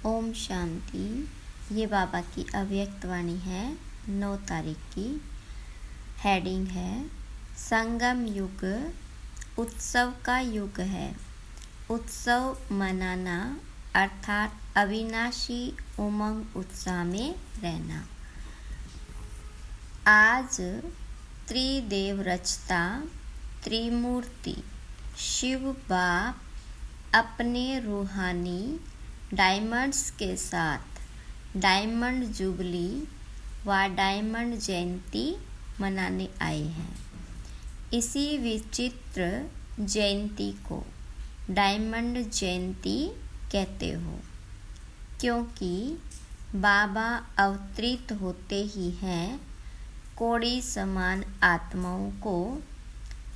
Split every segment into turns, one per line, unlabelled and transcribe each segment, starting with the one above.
ओम शांति। ये बाबा की अव्यक्त वाणी है 9 तारीख की। हेडिंग है संगम युग उत्सव का युग है। उत्सव मनाना अर्थात अविनाशी उमंग उत्साह में रहना। आज त्रिदेव रचता त्रिमूर्ति शिव बाप अपने रूहानी डायमंड्स के साथ डायमंड जुबली व डायमंड जयंती मनाने आए हैं। इसी विचित्र जयंती को डायमंड जयंती कहते हो, क्योंकि बाबा अवतरित होते ही हैं कोड़ी समान आत्माओं को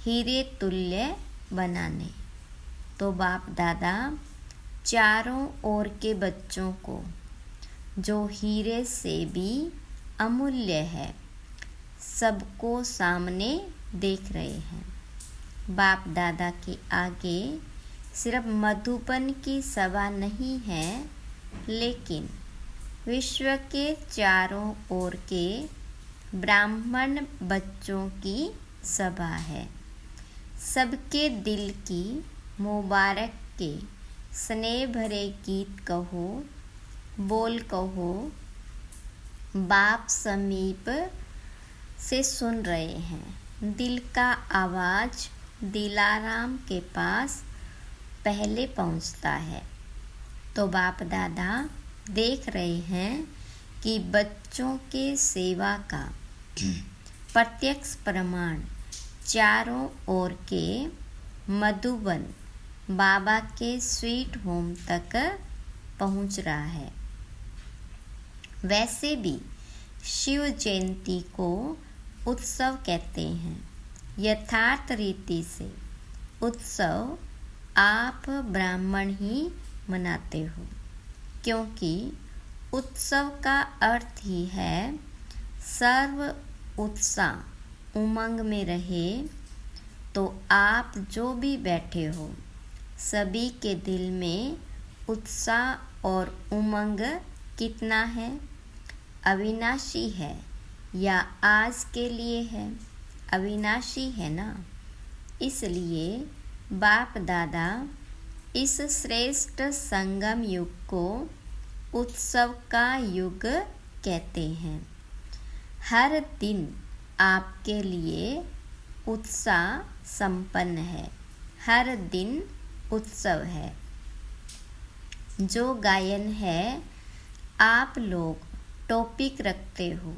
हीरे तुल्य बनाने। तो बाप दादा चारों ओर के बच्चों को, जो हीरे से भी अमूल्य है, सबको सामने देख रहे हैं। बाप दादा के आगे सिर्फ मधुबन की सभा नहीं है, लेकिन विश्व के चारों ओर के ब्राह्मण बच्चों की सभा है। सबके दिल की मुबारक के स्नेह भरे गीत कहो, बोल कहो, बाप समीप से सुन रहे हैं। दिल का आवाज़ दिलाराम के पास पहले पहुंचता है। तो बाप दादा देख रहे हैं कि बच्चों के सेवा का प्रत्यक्ष प्रमाण चारों ओर के मधुबन बाबा के स्वीट होम तक पहुंच रहा है। वैसे भी शिव जयंती को उत्सव कहते हैं। यथार्थ रीति से उत्सव आप ब्राह्मण ही मनाते हो, क्योंकि उत्सव का अर्थ ही है सर्व उत्साह उमंग में रहे। तो आप जो भी बैठे हो, सभी के दिल में उत्साह और उमंग कितना है? अविनाशी है या आज के लिए है? अविनाशी है ना। इसलिए बाप दादा इस श्रेष्ठ संगम युग को उत्सव का युग कहते हैं। हर दिन आपके लिए उत्साह संपन्न है। हर दिन उत्सव है। जो गायन है, आप लोग टॉपिक रखते हो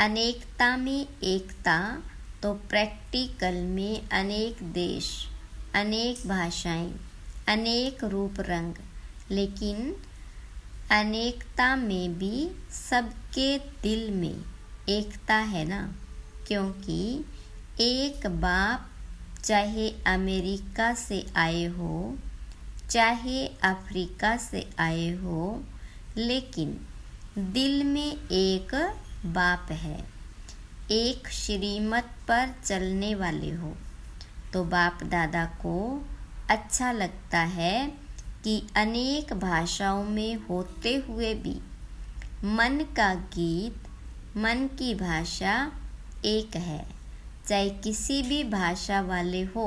अनेकता में एकता, तो प्रैक्टिकल में अनेक देश, अनेक भाषाएं, अनेक रूप रंग, लेकिन अनेकता में भी सबके दिल में एकता है ना। क्योंकि एक बाप चाहे अमेरिका से आए हो, चाहे अफ्रीका से आए हो, लेकिन दिल में एक बाप है। एक श्रीमत पर चलने वाले हो। तो बाप दादा को अच्छा लगता है कि अनेक भाषाओं में होते हुए भी मन का गीत, मन की भाषा एक है। चाहे किसी भी भाषा वाले हो,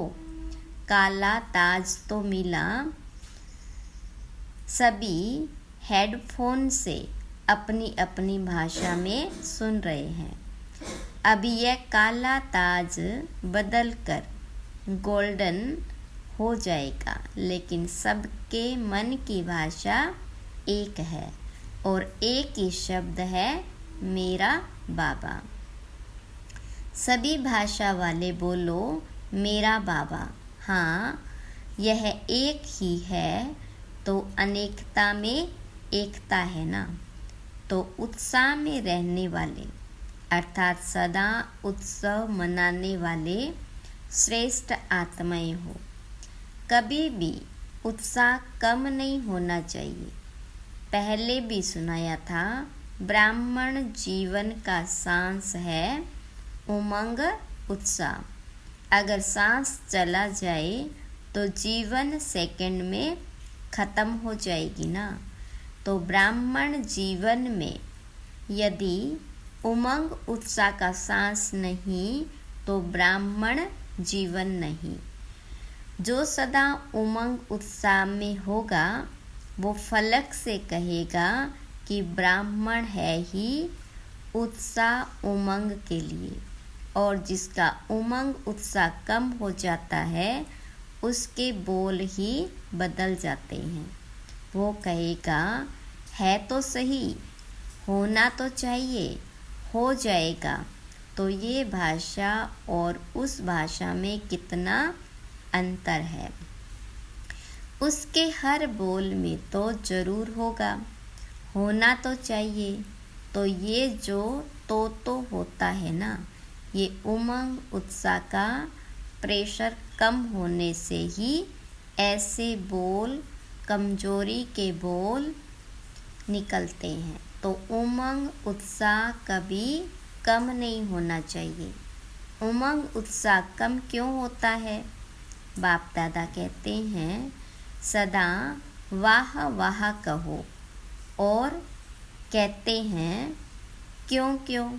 काला ताज तो मिला। सभी हेडफोन से अपनी अपनी भाषा में सुन रहे हैं। अभी यह काला ताज बदलकर गोल्डन हो जाएगा, लेकिन सबके मन की भाषा एक है और एक ही शब्द है, मेरा बाबा। सभी भाषा वाले बोलो मेरा बाबा। हाँ, यह एक ही है, तो अनेकता में एकता है ना। तो उत्साह में रहने वाले अर्थात सदा उत्सव मनाने वाले श्रेष्ठ आत्माएं हो। कभी भी उत्साह कम नहीं होना चाहिए। पहले भी सुनाया था, ब्राह्मण जीवन का सांस है उमंग उत्साह। अगर सांस चला जाए तो जीवन सेकंड में ख़त्म हो जाएगी ना। तो ब्राह्मण जीवन में यदि उमंग उत्साह का सांस नहीं तो ब्राह्मण जीवन नहीं। जो सदा उमंग उत्साह में होगा वो फलक से कहेगा कि ब्राह्मण है ही उत्साह उमंग के लिए, और जिसका उमंग उत्साह कम हो जाता है उसके बोल ही बदल जाते हैं। वो कहेगा है तो सही, होना तो चाहिए, हो जाएगा। तो ये भाषा और उस भाषा में कितना अंतर है। उसके हर बोल में तो जरूर होगा, होना तो चाहिए। तो ये जो तो होता है ना, ये उमंग उत्साह का प्रेशर कम होने से ही ऐसे बोल, कमजोरी के बोल निकलते हैं। तो उमंग उत्साह कभी कम नहीं होना चाहिए। उमंग उत्साह कम क्यों होता है? बाप दादा कहते हैं सदा वाह वाह कहो, और कहते हैं क्यों क्यों।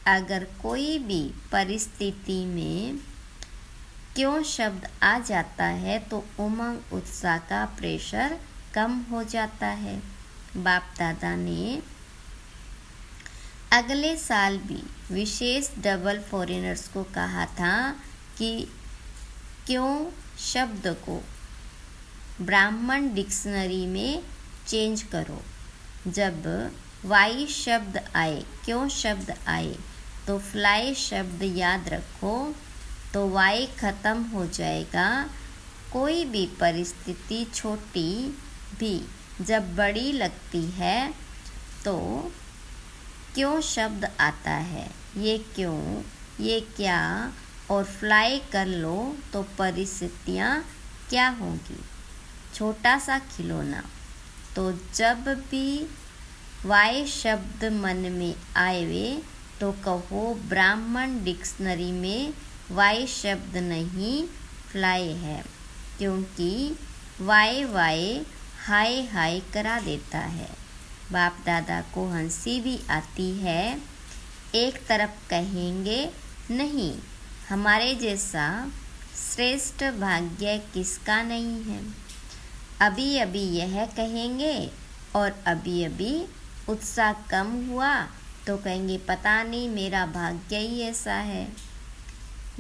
अगर कोई भी परिस्थिति में क्यों शब्द आ जाता है तो उमंग उत्साह का प्रेशर कम हो जाता है। बाप दादा ने अगले साल भी विशेष डबल फॉरेनर्स को कहा था कि क्यों शब्द को ब्राह्मण डिक्शनरी में चेंज करो। जब वाई शब्द आए, क्यों शब्द आए, तो फ्लाई शब्द याद रखो, तो वाई खत्म हो जाएगा। कोई भी परिस्थिति छोटी भी जब बड़ी लगती है तो क्यों शब्द आता है। ये क्यों, ये क्या, और फ्लाई कर लो तो परिस्थितियाँ क्या होंगी। छोटा सा खिलौना, तो जब भी वाई शब्द मन में आए तो कहो ब्राह्मण डिक्शनरी में वाई शब्द नहीं फ्लाई है, क्योंकि वाई वाई हाय हाय करा देता है। बाप दादा को हंसी भी आती है। एक तरफ कहेंगे नहीं, हमारे जैसा श्रेष्ठ भाग्य किसका नहीं है। अभी अभी यह कहेंगे और अभी अभी उत्साह कम हुआ तो कहेंगे पता नहीं मेरा भाग्य ही ऐसा है,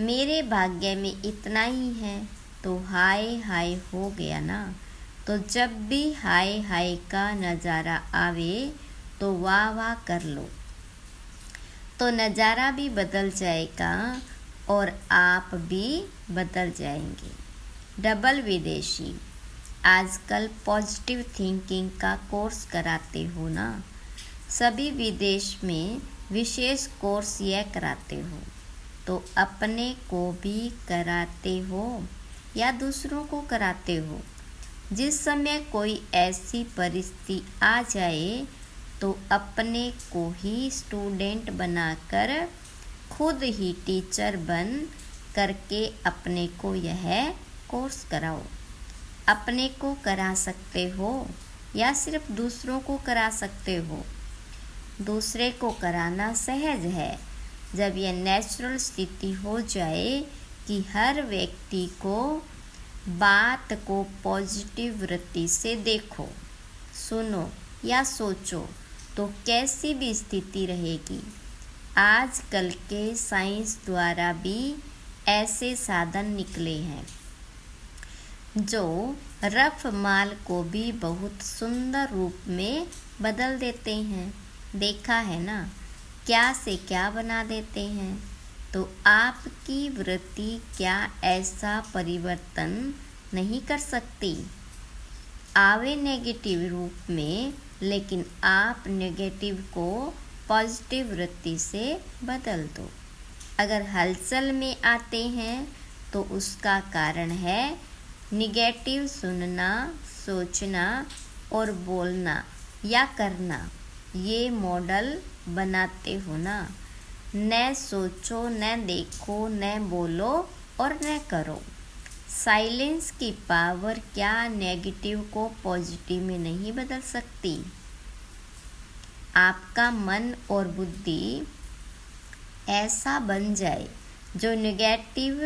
मेरे भाग्य में इतना ही है। तो हाय हाय हो गया ना। तो जब भी हाय हाय का नज़ारा आवे तो वाह वाह कर लो, तो नज़ारा भी बदल जाएगा और आप भी बदल जाएंगे। डबल विदेशी, आजकल पॉजिटिव थिंकिंग का कोर्स कराते हो ना, सभी विदेश में विशेष कोर्स यह कराते हो, तो अपने को भी कराते हो या दूसरों को कराते हो। जिस समय कोई ऐसी परिस्थिति आ जाए तो अपने को ही स्टूडेंट बनाकर खुद ही टीचर बन करके अपने को यह कोर्स कराओ। अपने को करा सकते हो या सिर्फ दूसरों को करा सकते हो। दूसरे को कराना सहज है जब यह नेचुरल स्थिति हो जाए कि हर व्यक्ति को बात को पॉजिटिव वृत्ति से देखो, सुनो या सोचो, तो कैसी भी स्थिति रहेगी। आजकल के साइंस द्वारा भी ऐसे साधन निकले हैं जो रफ माल को भी बहुत सुंदर रूप में बदल देते हैं। देखा है ना, क्या से क्या बना देते हैं। तो आपकी वृत्ति क्या ऐसा परिवर्तन नहीं कर सकती? आवे नेगेटिव रूप में, लेकिन आप नेगेटिव को पॉजिटिव वृत्ति से बदल दो। अगर हलचल में आते हैं तो उसका कारण है नेगेटिव सुनना, सोचना और बोलना या करना। ये मॉडल बनाते हो ना, न सोचो, न देखो, न बोलो और न करो। साइलेंस की पावर क्या नेगेटिव को पॉजिटिव में नहीं बदल सकती? आपका मन और बुद्धि ऐसा बन जाए जो नेगेटिव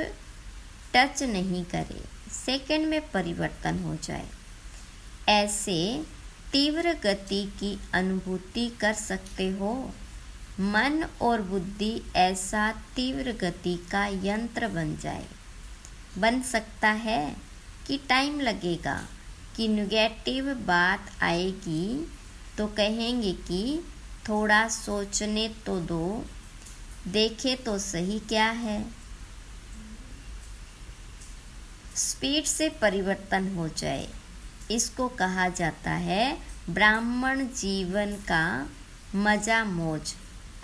टच नहीं करे, सेकंड में परिवर्तन हो जाए। ऐसे तीव्र गति की अनुभूति कर सकते हो। मन और बुद्धि ऐसा तीव्र गति का यंत्र बन सकता है कि टाइम लगेगा, कि नेगेटिव बात आएगी तो कहेंगे कि थोड़ा सोचने तो दो, देखे तो सही क्या है। स्पीड से परिवर्तन हो जाए, इसको कहा जाता है ब्राह्मण जीवन का मजा मौज।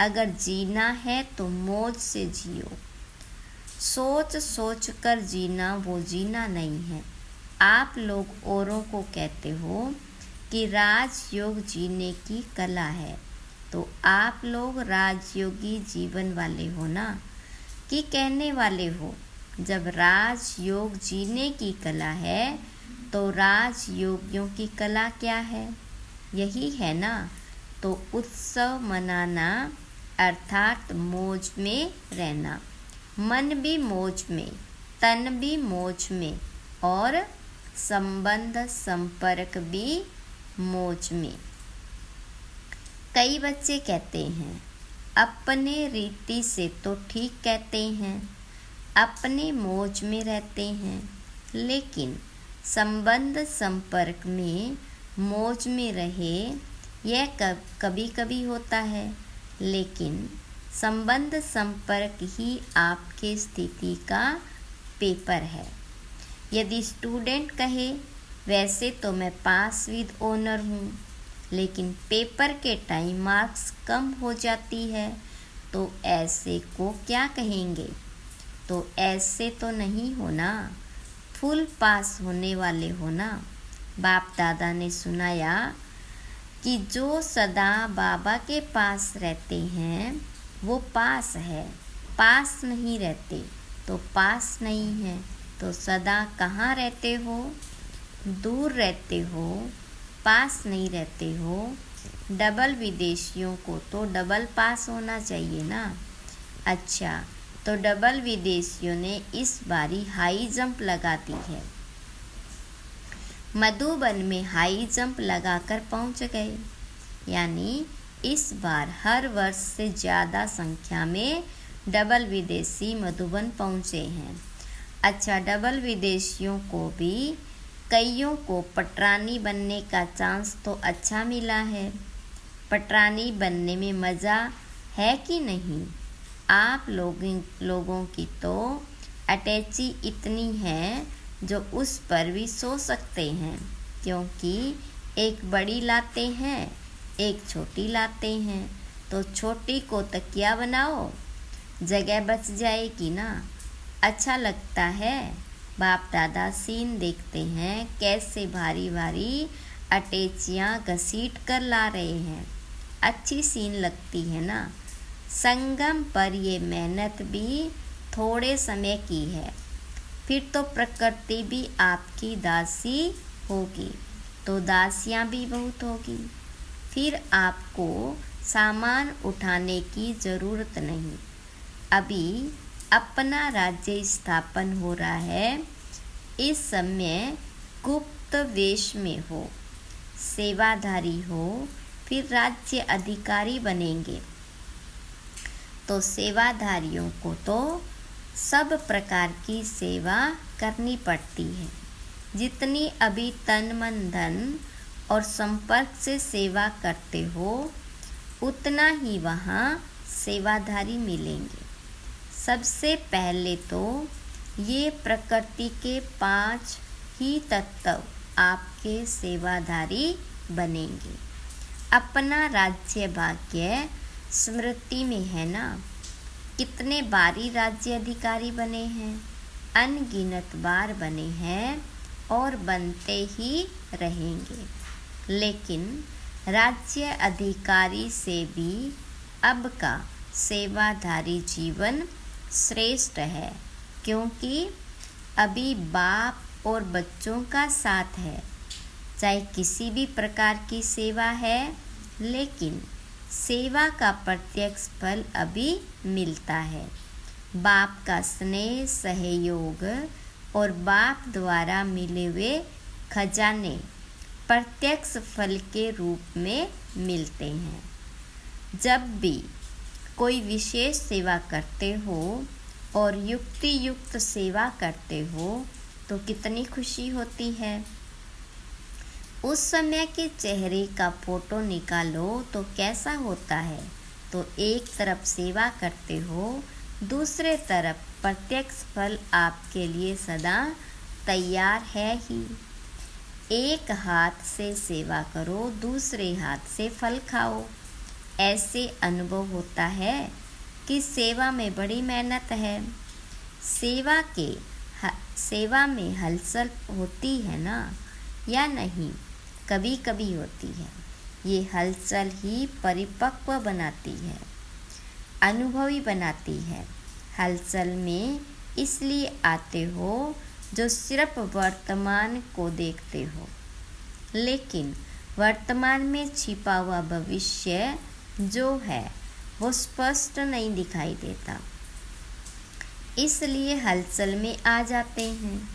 अगर जीना है तो मौज से जियो। सोच सोच कर जीना वो जीना नहीं है। आप लोग औरों को कहते हो कि राजयोग जीने की कला है, तो आप लोग राजयोगी जीवन वाले हो ना, कि कहने वाले हो? जब राजयोग जीने की कला है तो राजयोगियों की कला क्या है? यही है ना। तो उत्सव मनाना अर्थात मौज में रहना, मन भी मौज में, तन भी मौज में और संबंध संपर्क भी मौज में। कई बच्चे कहते हैं अपने रीति से तो ठीक कहते हैं, अपने मौज में रहते हैं, लेकिन संबंध संपर्क में मौज में रहे यह कभी कभी होता है, लेकिन संबंध संपर्क ही आपके स्थिति का पेपर है। यदि स्टूडेंट कहे वैसे तो मैं पास विद ऑनर हूँ, लेकिन पेपर के टाइम मार्क्स कम हो जाती है, तो ऐसे को क्या कहेंगे? तो ऐसे तो नहीं होना, फुल पास होने वाले हो ना। बाप दादा ने सुनाया कि जो सदा बाबा के पास रहते हैं वो पास है, पास नहीं रहते तो पास नहीं है। तो सदा कहाँ रहते हो? दूर रहते हो, पास नहीं रहते हो। डबल विदेशियों को तो डबल पास होना चाहिए ना। अच्छा, तो डबल विदेशियों ने इस बारी हाई जंप लगा दी है। मधुबन में हाई जंप लगाकर पहुंच गए, यानी इस बार हर वर्ष से ज़्यादा संख्या में डबल विदेशी मधुबन पहुंचे हैं। अच्छा, डबल विदेशियों को भी कईयों को पटरानी बनने का चांस तो अच्छा मिला है। पटरानी बनने में मज़ा है कि नहीं? आप लोगों की तो अटैची इतनी है जो उस पर भी सो सकते हैं, क्योंकि एक बड़ी लाते हैं, एक छोटी लाते हैं, तो छोटी को तकिया बनाओ, जगह बच जाएगी ना। अच्छा लगता है। बाप दादा सीन देखते हैं कैसे भारी भारी अटैचियाँ घसीट कर ला रहे हैं। अच्छी सीन लगती है ना। संगम पर ये मेहनत भी थोड़े समय की है, फिर तो प्रकृति भी आपकी दासी होगी, तो दासियाँ भी बहुत होगी। फिर आपको सामान उठाने की ज़रूरत नहीं। अभी अपना राज्य स्थापन हो रहा है, इस समय गुप्त वेश में हो, सेवाधारी हो, फिर राज्य अधिकारी बनेंगे। तो सेवाधारियों को तो सब प्रकार की सेवा करनी पड़ती है। जितनी अभी तन मन धन और संपर्क से सेवा करते हो, उतना ही वहाँ सेवाधारी मिलेंगे। सबसे पहले तो ये प्रकृति के 5 ही तत्व आपके सेवाधारी बनेंगे। अपना राज्य भाग्य स्मृति में है ना। कितने बारी राज्य अधिकारी बने हैं, अनगिनत बार बने हैं और बनते ही रहेंगे। लेकिन राज्य अधिकारी से भी अब का सेवाधारी जीवन श्रेष्ठ है, क्योंकि अभी बाप और बच्चों का साथ है। चाहे किसी भी प्रकार की सेवा है, लेकिन सेवा का प्रत्यक्ष फल अभी मिलता है। बाप का स्नेह, सहयोग और बाप द्वारा मिले हुए खजाने प्रत्यक्ष फल के रूप में मिलते हैं। जब भी कोई विशेष सेवा करते हो और युक्ति युक्त सेवा करते हो तो कितनी खुशी होती है। उस समय के चेहरे का फोटो निकालो तो कैसा होता है। तो एक तरफ सेवा करते हो, दूसरे तरफ प्रत्यक्ष फल आपके लिए सदा तैयार है ही। एक हाथ से सेवा करो, दूसरे हाथ से फल खाओ। ऐसे अनुभव होता है कि सेवा में बड़ी मेहनत है। सेवा में हलचल होती है ना, या नहीं? कभी कभी होती है। ये हलचल ही परिपक्व बनाती है, अनुभवी बनाती है। हलचल में इसलिए आते हो जो सिर्फ वर्तमान को देखते हो, लेकिन वर्तमान में छिपा हुआ भविष्य जो है वो स्पष्ट नहीं दिखाई देता, इसलिए हलचल में आ जाते हैं।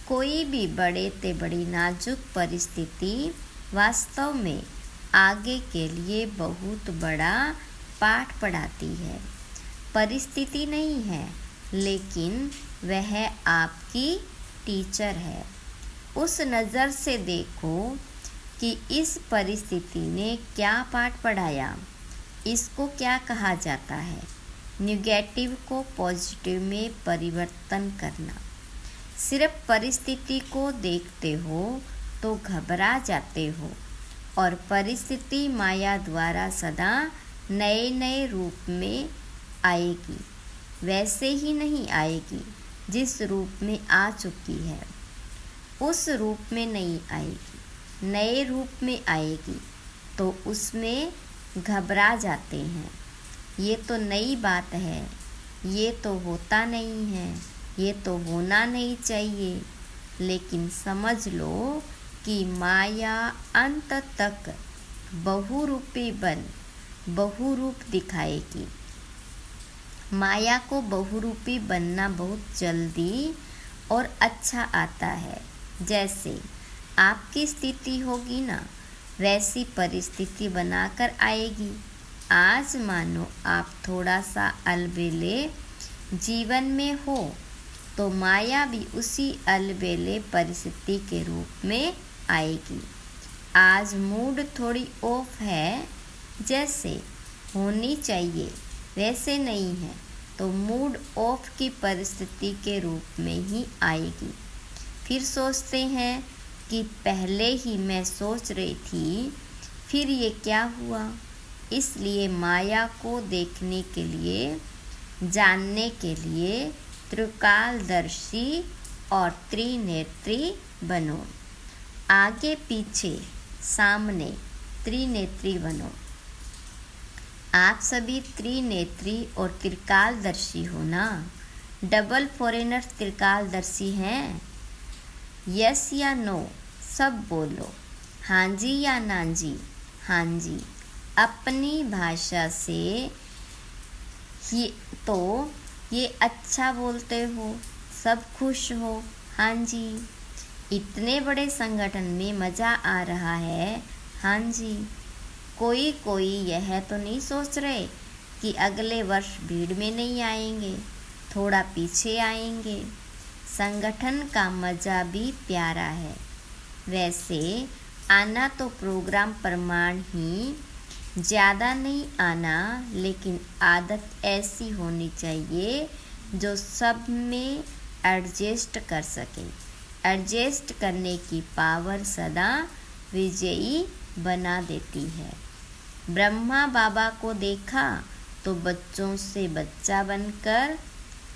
कोई भी बड़े से बड़ी नाजुक परिस्थिति वास्तव में आगे के लिए बहुत बड़ा पाठ पढ़ाती है। परिस्थिति नहीं है, लेकिन वह आपकी टीचर है। उस नज़र से देखो कि इस परिस्थिति ने क्या पाठ पढ़ाया। इसको क्या कहा जाता है? नेगेटिव को पॉजिटिव में परिवर्तन करना। सिर्फ परिस्थिति को देखते हो तो घबरा जाते हो, और परिस्थिति माया द्वारा सदा नए नए रूप में आएगी। वैसे ही नहीं आएगी जिस रूप में आ चुकी है, उस रूप में नहीं आएगी, नए रूप में आएगी। तो उसमें घबरा जाते हैं। ये तो नई बात है, ये तो होता नहीं है, ये तो होना नहीं चाहिए। लेकिन समझ लो कि माया अंत तक बहुरूपी बन बहुरूप दिखाएगी। माया को बहुरूपी बनना बहुत जल्दी और अच्छा आता है। जैसे आपकी स्थिति होगी ना, वैसी परिस्थिति बनाकर आएगी। आज मानो आप थोड़ा सा अलबेले जीवन में हो, तो माया भी उसी अलबेले परिस्थिति के रूप में आएगी। आज मूड थोड़ी ऑफ है, जैसे होनी चाहिए वैसे नहीं है, तो मूड ऑफ की परिस्थिति के रूप में ही आएगी। फिर सोचते हैं कि पहले ही मैं सोच रही थी, फिर ये क्या हुआ। इसलिए माया को देखने के लिए, जानने के लिए त्रिकालदर्शी और त्रिनेत्री बनो। आगे पीछे सामने त्रिनेत्री बनो। आप सभी त्रिनेत्री और त्रिकालदर्शी हो ना। डबल फॉरेनर त्रिकालदर्शी हैं। यस या नो सब बोलो। हाँ जी या ना जी? हाँ जी। अपनी भाषा से ये अच्छा बोलते हो, सब खुश हो। हाँ जी। इतने बड़े संगठन में मज़ा आ रहा है। हाँ जी। कोई यह तो नहीं सोच रहे कि अगले वर्ष भीड़ में नहीं आएंगे, थोड़ा पीछे आएंगे। संगठन का मज़ा भी प्यारा है। वैसे आना तो प्रोग्राम प्रमाण ही, ज़्यादा नहीं आना, लेकिन आदत ऐसी होनी चाहिए जो सब में एडजस्ट कर सके। एडजस्ट करने की पावर सदा विजयी बना देती है। ब्रह्मा बाबा को देखा तो बच्चों से बच्चा बनकर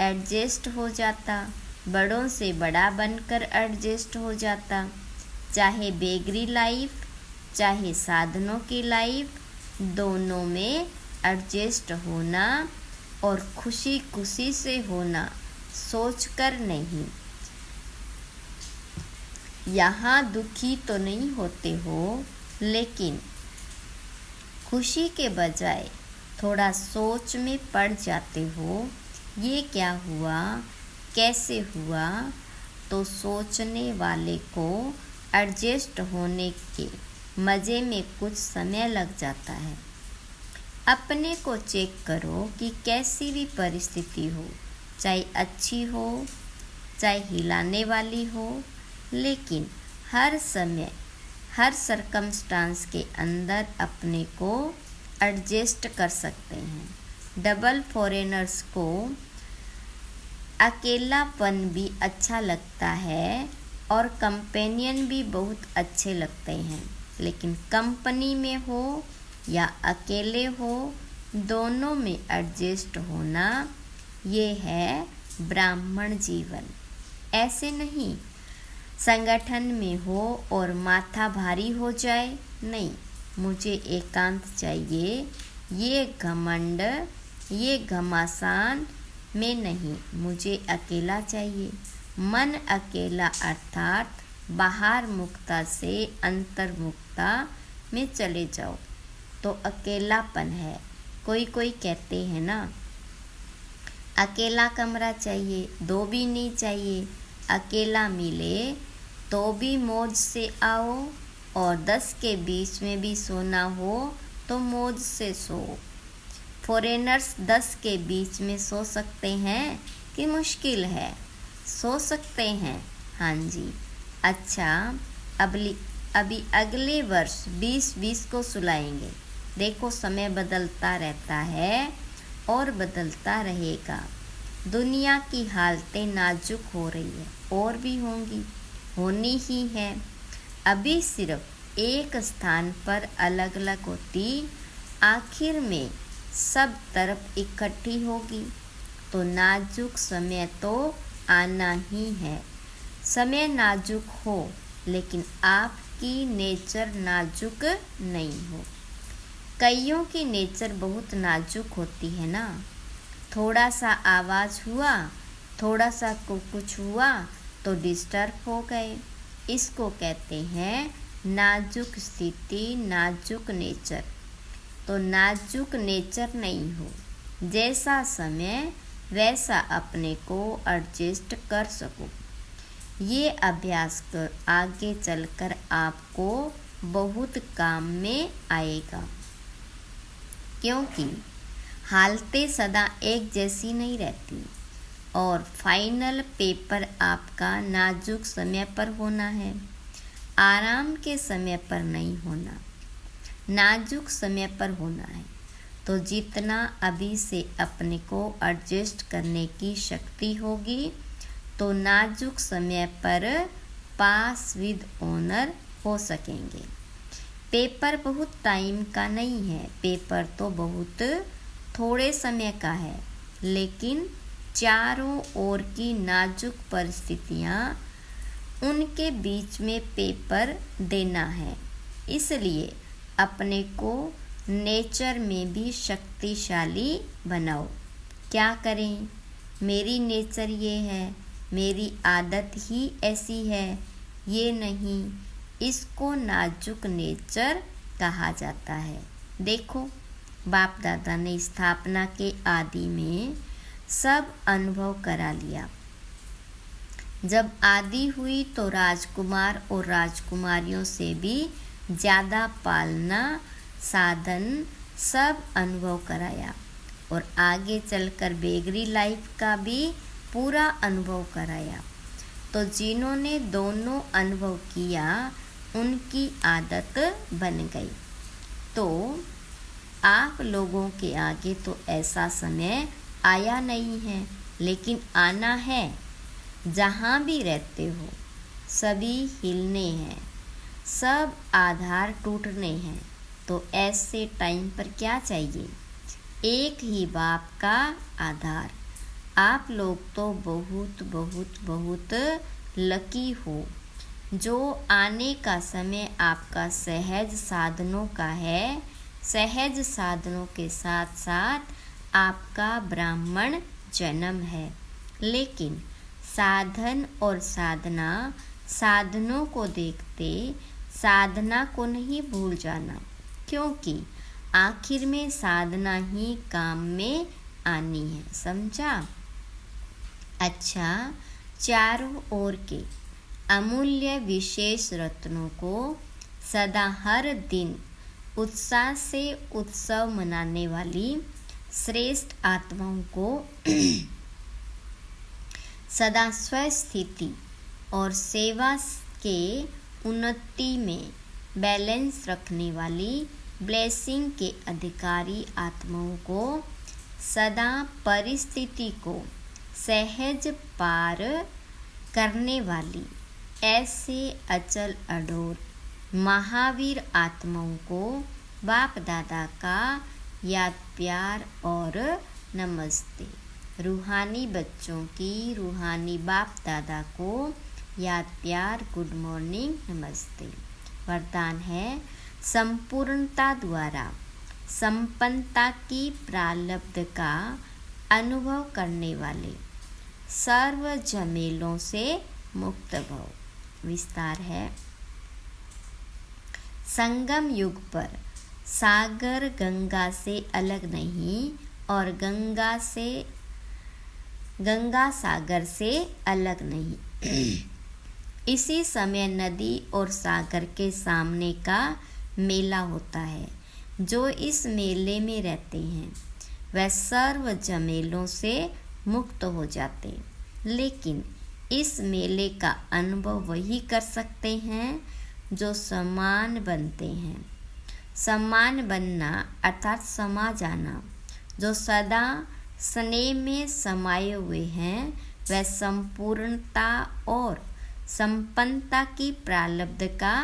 एडजस्ट हो जाता, बड़ों से बड़ा बनकर एडजस्ट हो जाता। चाहे बेगरी लाइफ, चाहे साधनों की लाइफ, दोनों में एडजस्ट होना और खुशी खुशी से होना, सोचकर नहीं। यहाँ दुखी तो नहीं होते हो, लेकिन खुशी के बजाय थोड़ा सोच में पड़ जाते हो, ये क्या हुआ, कैसे हुआ। तो सोचने वाले को एडजस्ट होने के मज़े में कुछ समय लग जाता है। अपने को चेक करो कि कैसी भी परिस्थिति हो, चाहे अच्छी हो चाहे हिलाने वाली हो, लेकिन हर समय हर सरकमस्टांस के अंदर अपने को एडजस्ट कर सकते हैं। डबल फॉरेनर्स को अकेलापन भी अच्छा लगता है और कंपेनियन भी बहुत अच्छे लगते हैं, लेकिन कंपनी में हो या अकेले हो, दोनों में एडजस्ट होना, ये है ब्राह्मण जीवन। ऐसे नहीं संगठन में हो और माथा भारी हो जाए, नहीं, मुझे एकांत चाहिए, ये घमंड ये घमासान में नहीं, मुझे अकेला चाहिए। मन अकेला अर्थात बाहर मुक्ता से अंतर्मुक्ता में चले जाओ तो अकेलापन है। कोई कोई कहते हैं ना, अकेला कमरा चाहिए, दो भी नहीं चाहिए, अकेला मिले तो भी मौज से आओ, और 10 के बीच में भी सोना हो तो मौज से सो। फॉरेनर्स 10 के बीच में सो सकते हैं कि मुश्किल है? सो सकते हैं, हाँ जी। अच्छा, अभी अगले वर्ष 2020 को सुलाएंगे। देखो समय बदलता रहता है और बदलता रहेगा। दुनिया की हालतें नाजुक हो रही है और भी होंगी, होनी ही है। अभी सिर्फ एक स्थान पर अलग अलग होती, आखिर में सब तरफ इकट्ठी होगी। तो नाजुक समय तो आना ही है। समय नाजुक हो, लेकिन आपकी नेचर नाजुक नहीं हो। कईयों की नेचर बहुत नाजुक होती है ना, थोड़ा सा आवाज़ हुआ, थोड़ा सा कुछ हुआ तो डिस्टर्ब हो गए। इसको कहते हैं नाजुक स्थिति, नाजुक नेचर। तो नाजुक नेचर नहीं हो, जैसा समय वैसा अपने को एडजस्ट कर सको। ये अभ्यास कर आगे चलकर आपको बहुत काम में आएगा, क्योंकि हालतें सदा एक जैसी नहीं रहती और फाइनल पेपर आपका नाजुक समय पर होना है, आराम के समय पर नहीं होना, नाजुक समय पर होना है। तो जितना अभी से अपने को एडजस्ट करने की शक्ति होगी, तो नाजुक समय पर पास विद ऑनर हो सकेंगे। पेपर बहुत टाइम का नहीं है, पेपर तो बहुत थोड़े समय का है, लेकिन चारों ओर की नाजुक परिस्थितियाँ, उनके बीच में पेपर देना है। इसलिए अपने को नेचर में भी शक्तिशाली बनाओ। क्या करें? मेरी नेचर ये है, मेरी आदत ही ऐसी है, ये नहीं, इसको नाजुक नेचर कहा जाता है। देखो, बाप दादा ने स्थापना के आदि में सब अनुभव करा लिया। जब आदि हुई तो राजकुमार और राजकुमारियों से भी ज़्यादा पालना, साधन सब अनुभव कराया, और आगे चलकर बेगरी लाइफ का भी पूरा अनुभव कराया। तो जिन्होंने दोनों अनुभव किया, उनकी आदत बन गई। तो आप लोगों के आगे तो ऐसा समय आया नहीं है, लेकिन आना है। जहाँ भी रहते हो सभी हिलने हैं, सब आधार टूटने हैं। तो ऐसे टाइम पर क्या चाहिए? एक ही बाप का आधार। आप लोग तो बहुत बहुत बहुत लकी हो, जो आने का समय आपका सहज साधनों का है। सहज साधनों के साथ साथ आपका ब्राह्मण जन्म है, लेकिन साधन और साधना साधनों को देखते साधना को नहीं भूल जाना, क्योंकि आखिर में साधना ही काम में आनी है। समझा? अच्छा, चारों ओर के अमूल्य विशेष रत्नों को सदा हर दिन उत्साह से उत्सव मनाने वाली श्रेष्ठ आत्माओं को सदा स्वस्थिति और सेवा के उन्नति में बैलेंस रखने वाली ब्लेसिंग के अधिकारी आत्माओं को सदा परिस्थिति को सहज पार करने वाली ऐसे अचल अडोर महावीर आत्माओं को बाप दादा का याद प्यार और नमस्ते। रूहानी बच्चों की रूहानी बाप दादा को याद प्यार गुड मॉर्निंग नमस्ते। वरदान है, संपूर्णता द्वारा संपन्नता की प्रारब्ध का अनुभव करने वाले सर्व झमेलों से मुक्त भव। विस्तार है, संगम युग पर सागर गंगा से अलग नहीं और गंगा सागर से अलग नहीं। इसी समय नदी और सागर के सामने का मेला होता है। जो इस मेले में रहते हैं वह सर्व झमेलों से मुक्त हो जाते, लेकिन इस मेले का अनुभव वही कर सकते हैं जो समान बनते हैं। समान बनना अर्थात समा जाना। जो सदा स्नेह में समाये हुए हैं वह संपूर्णता और संपन्नता की प्रारब्ध का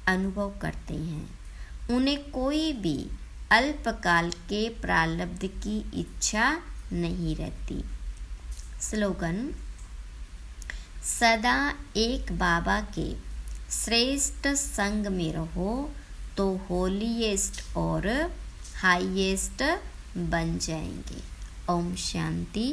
अनुभव करते हैं। उन्हें कोई भी अल्पकाल के प्रारब्ध की इच्छा नहीं रहती। स्लोगन, सदा एक बाबा के श्रेष्ठ संग में रहो तो होलीएस्ट और हाईएस्ट बन जाएंगे। ओम शांति।